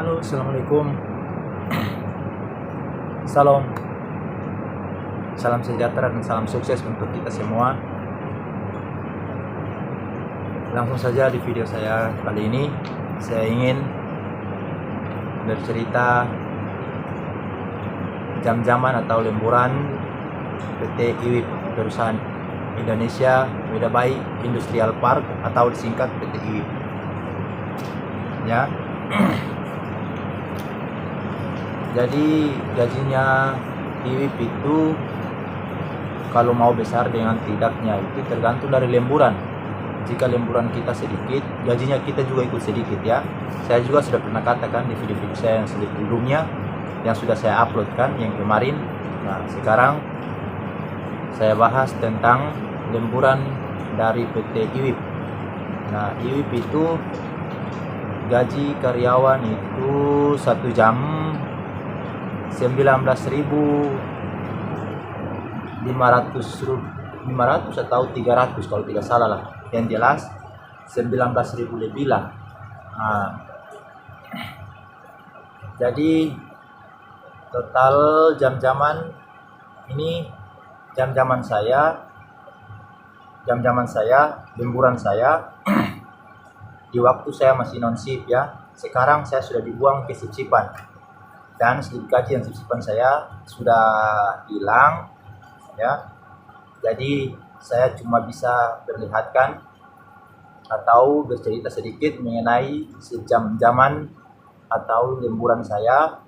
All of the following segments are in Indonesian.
Halo, assalamualaikum. Salam, salam sejahtera dan salam sukses untuk kita semua. Langsung saja di video saya kali ini, saya ingin bercerita jam-jaman atau lemburan PT IWIP, perusahaan Indonesia Widabai Industrial Park atau disingkat PT IWIP. Ya. Jadi gajinya IWIP itu kalau mau besar dengan tidaknya itu tergantung dari lemburan. Jika lemburan kita sedikit, gajinya kita juga ikut sedikit ya. Saya juga sudah pernah katakan di video-video saya yang sebelumnya yang sudah saya upload kan yang kemarin. Nah, sekarang saya bahas tentang lemburan dari PT IWIP. Nah, IWIP itu gaji karyawan itu 1 jam 19.500 atau 300 kalau tidak salah lah, yang jelas 19.000 lebih lah. Nah, jadi total jam-jaman ini jam-jaman saya lemburan saya di waktu saya masih non shift ya. Sekarang saya sudah dibuang ke shift-shiftan dan slip gaji yang shift-shiftan saya sudah hilang ya. Jadi saya cuma bisa perlihatkan atau bercerita sedikit mengenai jam-jaman atau lemburan saya,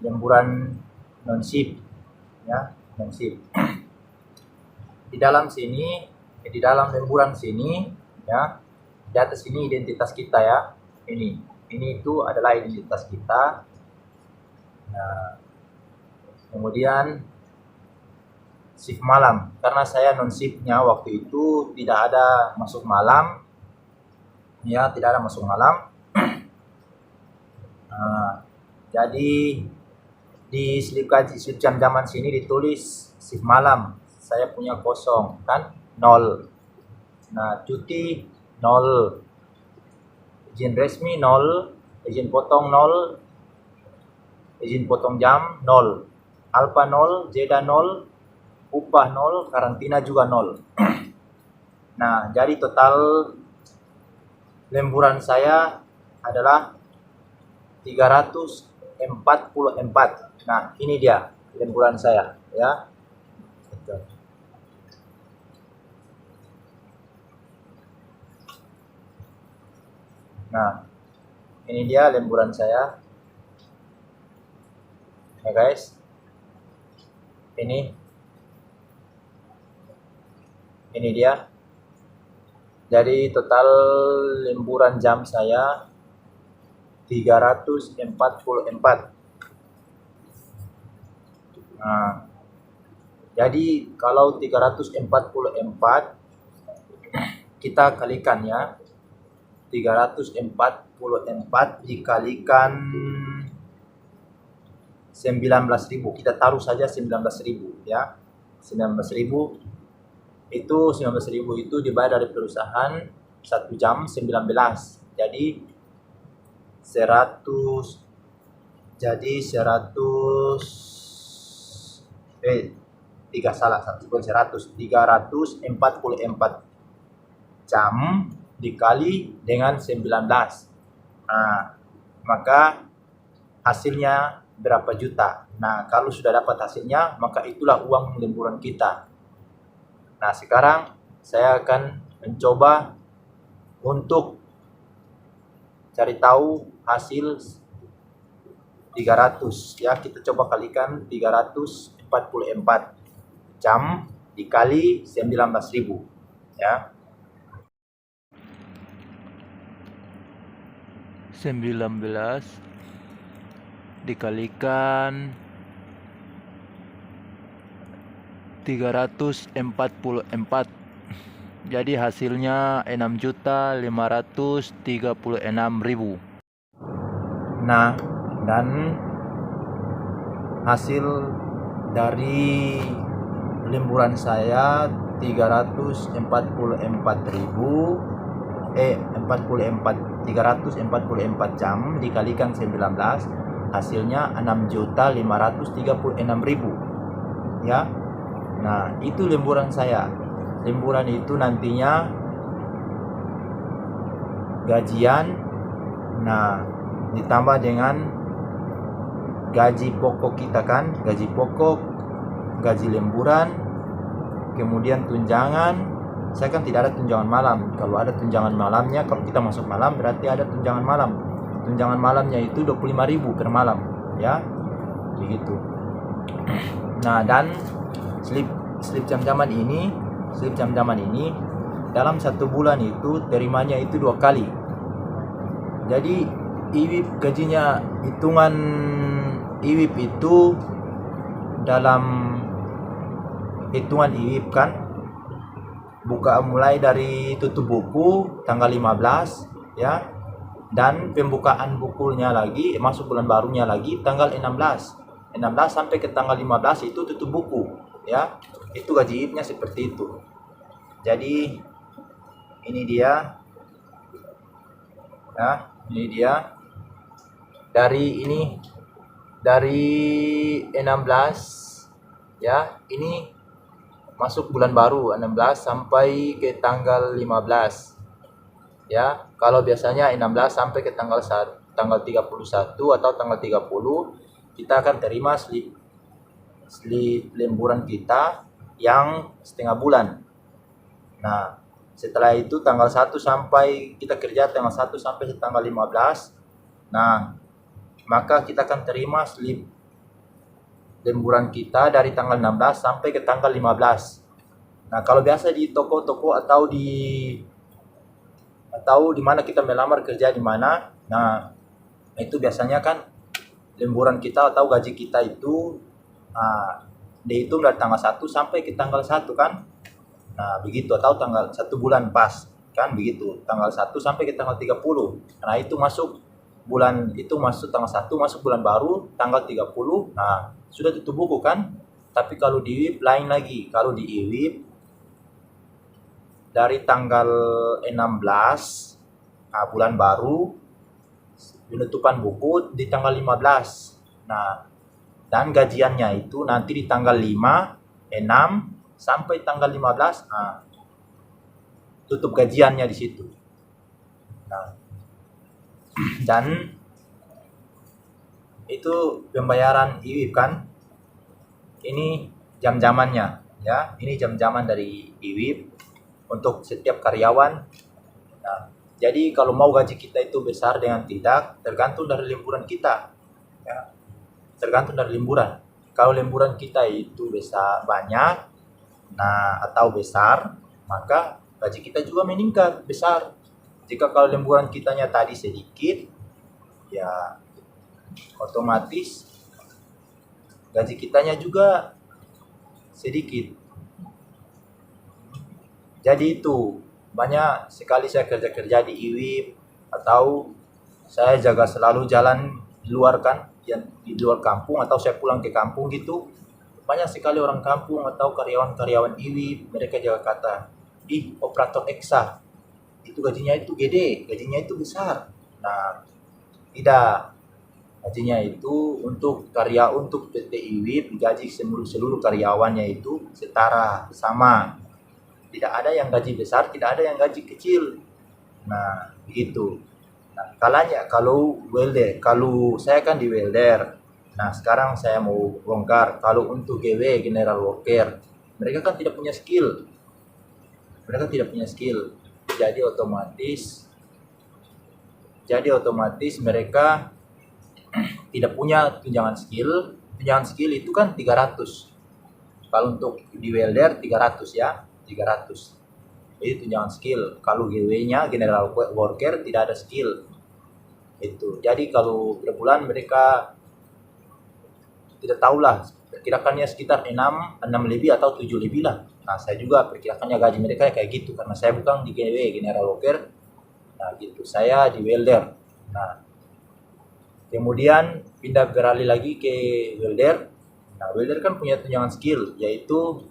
lemburan non shift ya, non shift. Di dalam lemburan sini ya, di atas ini identitas kita ya. Ini itu adalah identitas kita. Nah, kemudian shift malam, karena saya non shiftnya waktu itu tidak ada masuk malam ya, tidak ada masuk malam. Nah, jadi di slip gaji jam-jaman sini ditulis shift malam, saya punya kosong kan 0. Nah, cuti 0, izin resmi 0, izin potong 0, izin potong jam 0, alfa 0, zeda 0, upah 0, karantina juga 0. Nah, jadi total lemburan saya adalah 344. Nah, ini dia lemburan saya ya. Nah, ini dia lemburan saya ya guys. Ini dia. Jadi total lemburan jam saya 344. Nah, jadi kalau 344 kita kalikan ya, 344 dikalikan 19.000, kita taruh saja 19.000 ya. 19.000 itu dibayar dari perusahaan 1 jam 19. Jadi 100 344 jam dikali dengan 19. Nah, maka hasilnya berapa juta. Nah, kalau sudah dapat hasilnya, maka itulah uang lemburan kita. Nah, sekarang saya akan mencoba untuk cari tahu hasil 300 ya. Kita coba kalikan 344 jam dikali 19.000 ya. 19 dikalikan 344, jadi hasilnya 6.536.000. Nah, dan hasil dari lemburan saya 344.000 44 344 jam dikalikan 19 hasilnya 6.536.000 ya. Nah, itu lemburan saya. Lemburan itu nantinya gajian, nah ditambah dengan gaji pokok kita kan, gaji pokok, gaji lemburan, kemudian tunjangan. Saya kan tidak ada tunjangan malam. Kalau ada tunjangan malamnya, kalau kita masuk malam berarti ada tunjangan malam. Tunjangan malamnya itu 25.000 per malam ya, begitu. Nah, dan slip jam-jaman ini dalam 1 bulan itu terimanya itu 2 kali. Jadi IWIP gajinya, hitungan IWIP itu dalam hitungan IWIP kan buka mulai dari tutup buku tanggal 15 ya, dan pembukaan bukunya lagi masuk bulan barunya lagi tanggal 16 sampai ke tanggal 15 itu tutup buku ya. Itu gaji IWIP-nya seperti itu. Jadi ini dia ya, ini dia dari 16 ya, ini masuk bulan baru 16 sampai ke tanggal 15 ya. Kalau biasanya 16 sampai ke tanggal 31 atau tanggal 30 kita akan terima slip lemburan kita yang setengah bulan. Nah, setelah itu tanggal 1 sampai kita kerja tanggal 1 sampai tanggal 15. Nah, maka kita akan terima slip lemburan kita dari tanggal 16 sampai ke tanggal 15. Nah, kalau biasa di toko-toko atau di mana kita melamar kerja di mana, nah itu biasanya kan lemburan kita atau gaji kita itu dihitung dari tanggal 1 sampai ke tanggal 1 kan. Nah, begitu, atau tanggal 1 bulan pas kan begitu, tanggal 1 sampai ke tanggal 30. Nah, itu masuk bulan, itu masuk tanggal 1 masuk bulan baru tanggal 30. Nah, sudah tutup buku kan. Tapi kalau di IWIP lain lagi. Kalau di IWIP dari tanggal 16 bulan baru, penutupan buku di tanggal 15. Nah, dan gajiannya itu nanti di tanggal 5, 6 sampai tanggal 15. Tutup gajiannya di situ. Nah, dan itu pembayaran IWIP kan. Ini jam-jamannya ya. Ini jam-jaman dari IWIP untuk setiap karyawan. Nah, jadi kalau mau gaji kita itu besar dengan tidak, tergantung dari lemburan kita ya. Tergantung dari lemburan. Kalau lemburan kita itu besar, banyak, nah atau besar, maka gaji kita juga meningkat besar. Jika kalau lemburan kitanya tadi sedikit, ya otomatis gaji kitanya juga sedikit. Jadi itu banyak sekali saya kerja di IWIP, atau saya jaga selalu jalan di luar kan, yang di luar kampung, atau saya pulang ke kampung gitu. Banyak sekali orang kampung atau karyawan-karyawan IWIP, mereka jaga kata, operator EXA itu gajinya itu gede, gajinya itu besar. Nah, tidak, gajinya itu untuk PT IWIP, gaji seluruh karyawannya itu setara, sama. Tidak ada yang gaji besar, tidak ada yang gaji kecil. Nah, begitu. Nah, kalau welder, kalau saya kan di welder. Nah, sekarang saya mau bongkar. Kalau untuk GW, general worker, mereka kan tidak punya skill. Jadi otomatis mereka tidak punya tunjangan skill. Tunjangan skill itu kan 300. Kalau untuk di welder 300 ya, 300. Itu tunjangan skill. Kalau GW-nya general worker tidak ada skill. Itu. Jadi kalau per bulan mereka tidak tahulah, perkirakannya sekitar 6 lebih atau 7 lebih lah. Nah, saya juga perkirakannya gaji mereka kayak gitu, karena saya bukan di GW, general worker. Nah, gitu. Saya di welder. Nah, kemudian beralih lagi ke welder. Nah, welder kan punya tunjangan skill, yaitu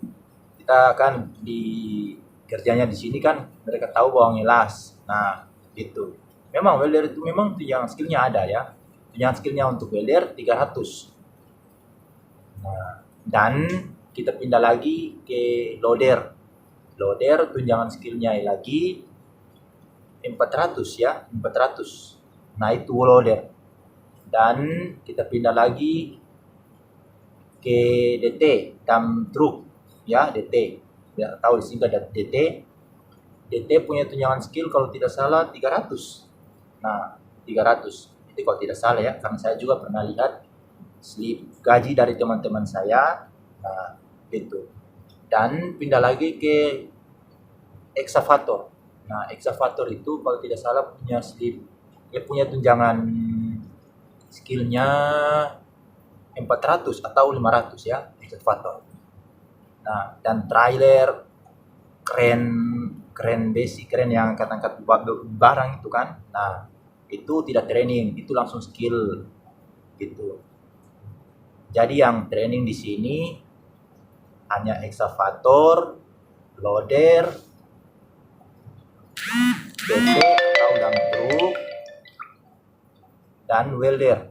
kita kan di kerjanya di sini kan mereka tahu bahwa ngelas. Nah, gitu. memang welder itu memang tunjangan skillnya ada ya. Tunjangan skillnya untuk welder 300. Nah, dan kita pindah lagi ke loader. Loader tunjangan skillnya lagi 400 ya, 400. Nah, itu loader. Dan kita pindah lagi ke DT, dump truck ya, DT. Ya, tahu disingkat DT. DT punya tunjangan skill kalau tidak salah 300. Nah, 300. Itu kalau tidak salah ya, karena saya juga pernah lihat slip gaji dari teman-teman saya. Nah, itu. Dan pindah lagi ke excavator. Nah, excavator itu kalau tidak salah punya slip, dia punya tunjangan skillnya 400 atau 500 ya, excavator. Nah, dan trailer, keren basic, keren yang angkat-angkat barang itu kan. Nah, itu tidak training, itu langsung skill gitu. Jadi yang training di sini hanya excavator, loader, DT atau dump truck, dan welder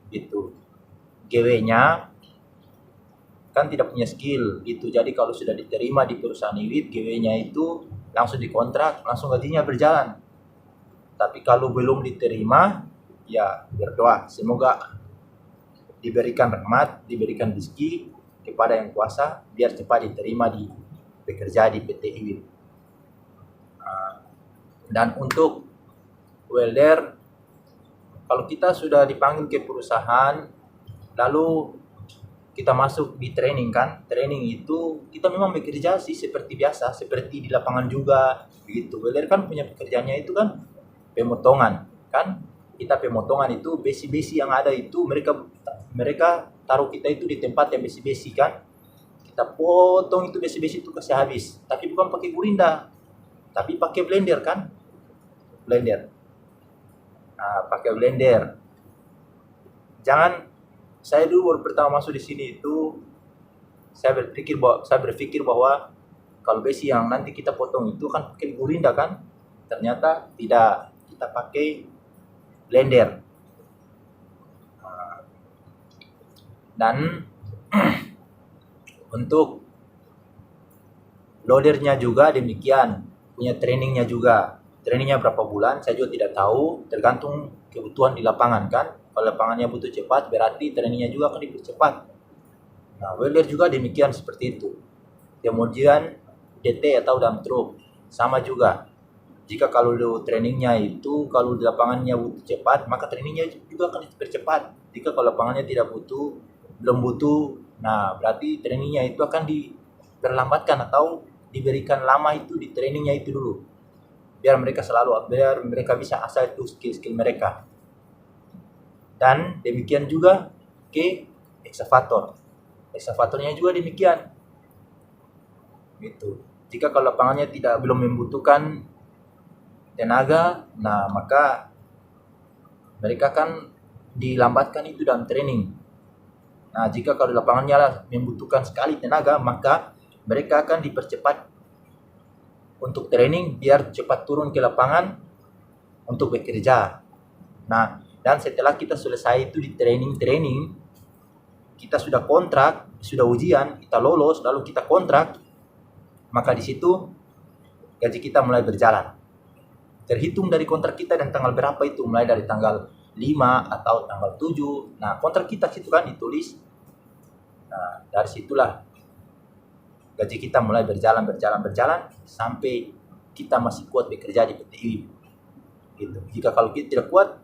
gitu. GW-nya kan tidak punya skill gitu. Jadi kalau sudah diterima di perusahaan IWIP, GW-nya itu langsung dikontrak, langsung gajinya berjalan. Tapi kalau belum diterima, ya berdoa semoga diberikan rahmat, diberikan rezeki kepada yang kuasa biar cepat diterima di bekerja di PT IWIP. Dan untuk welder, kalau kita sudah dipanggil ke perusahaan, lalu kita masuk di training kan, training itu kita memang bekerja sih seperti biasa, seperti di lapangan juga begitu. Welder kan punya pekerjaannya itu kan pemotongan kan, kita pemotongan itu besi-besi yang ada itu mereka taruh kita itu di tempat yang besi-besi kan, kita potong itu besi-besi itu kasih habis, tapi bukan pakai gurinda, tapi pakai blender kan, blender. Nah, pakai blender. Jangan, saya dulu baru pertama masuk di sini itu saya berpikir bahwa kalau besi yang nanti kita potong itu kan pakai gurinda kan, ternyata tidak, kita pakai blender. Dan untuk loadernya juga demikian, punya trainingnya juga. Trainingnya berapa bulan saya juga tidak tahu, tergantung kebutuhan di lapangan kan. Kalau lapangannya butuh cepat, berarti trainingnya juga akan dipercepat. Nah, welder juga demikian seperti itu. Kemudian DT atau dump truck sama juga. Jika kalau trainingnya itu kalau di lapangannya butuh cepat, maka trainingnya juga akan dipercepat. Jika kalau lapangannya tidak butuh, belum butuh, nah berarti trainingnya itu akan diperlambatkan atau diberikan lama itu di trainingnya itu dulu. Biar mereka bisa asah itu skill-skill mereka. Dan demikian juga ke excavator. Excavatornya juga demikian. Gitu. Jika kalau lapangannya belum membutuhkan tenaga, nah maka mereka kan dilambatkan itu dalam training. Nah, jika kalau lapangannya membutuhkan sekali tenaga, maka mereka akan dipercepat untuk training biar cepat turun ke lapangan untuk bekerja. Nah, dan setelah kita selesai itu di training, kita sudah kontrak, sudah ujian, kita lolos, lalu kita kontrak, maka di situ gaji kita mulai berjalan. Terhitung dari kontrak kita dan tanggal berapa itu, mulai dari tanggal 5 atau tanggal 7. Nah, kontrak kita situ kan ditulis. Nah, dari situlah gaji kita mulai berjalan sampai kita masih kuat bekerja di PT IWIP. Gitu. Jika kalau kita tidak kuat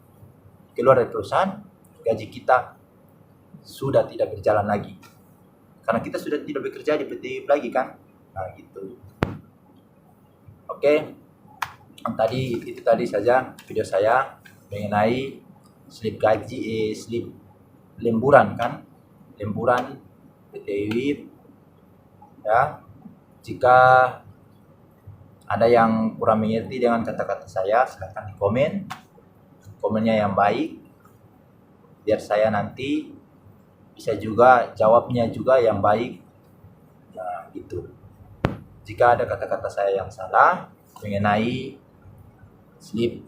keluar dari perusahaan, gaji kita sudah tidak berjalan lagi. Karena kita sudah tidak bekerja di PT IWIP lagi kan. Nah, gitu. Oke. Itu tadi saja video saya mengenai slip gaji, slip lemburan kan. Lemburan PT IWIP. Ya, jika ada yang kurang mengerti dengan kata-kata saya, silakan di komennya yang baik, biar saya nanti bisa juga jawabnya juga yang baik. Nah, gitu. Jika ada kata-kata saya yang salah mengenai slip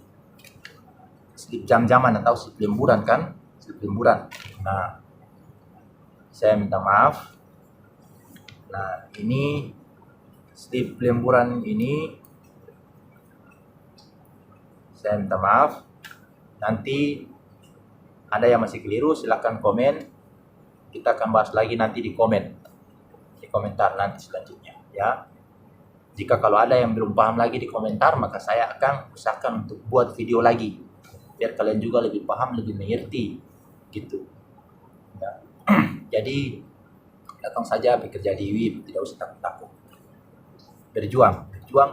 slip jam-jaman atau slip lemburan kan, slip lemburan. Nah, saya minta maaf. Nah, ini slip lemburan ini saya minta maaf. Nanti ada yang masih keliru silahkan komen. Kita akan bahas lagi nanti di komentar nanti selanjutnya ya. Jika kalau ada yang belum paham lagi di komentar, maka saya akan usahakan untuk buat video lagi biar kalian juga lebih paham, lebih mengerti gitu ya. Jadi datang saja bekerja di WIB, tidak usah takut-takut. Berjuang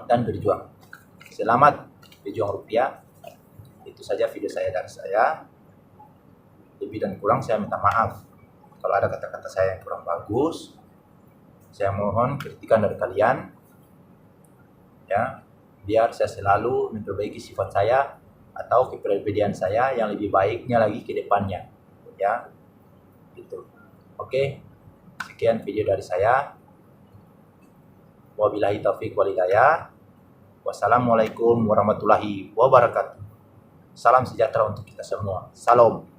dan berjuang. Selamat berjuang rupiah. Itu saja video saya dari saya. Lebih dan kurang saya minta maaf. Kalau ada kata-kata saya yang kurang bagus, saya mohon kritikan dari kalian. Ya, biar saya selalu memperbaiki sifat saya atau kepribadian saya yang lebih baiknya lagi ke depannya. Ya. Gitu. Oke. Sekian video dari saya. Wabillahi taufiq wal hidayah. Wassalamualaikum warahmatullahi wabarakatuh. Salam sejahtera untuk kita semua. Salam.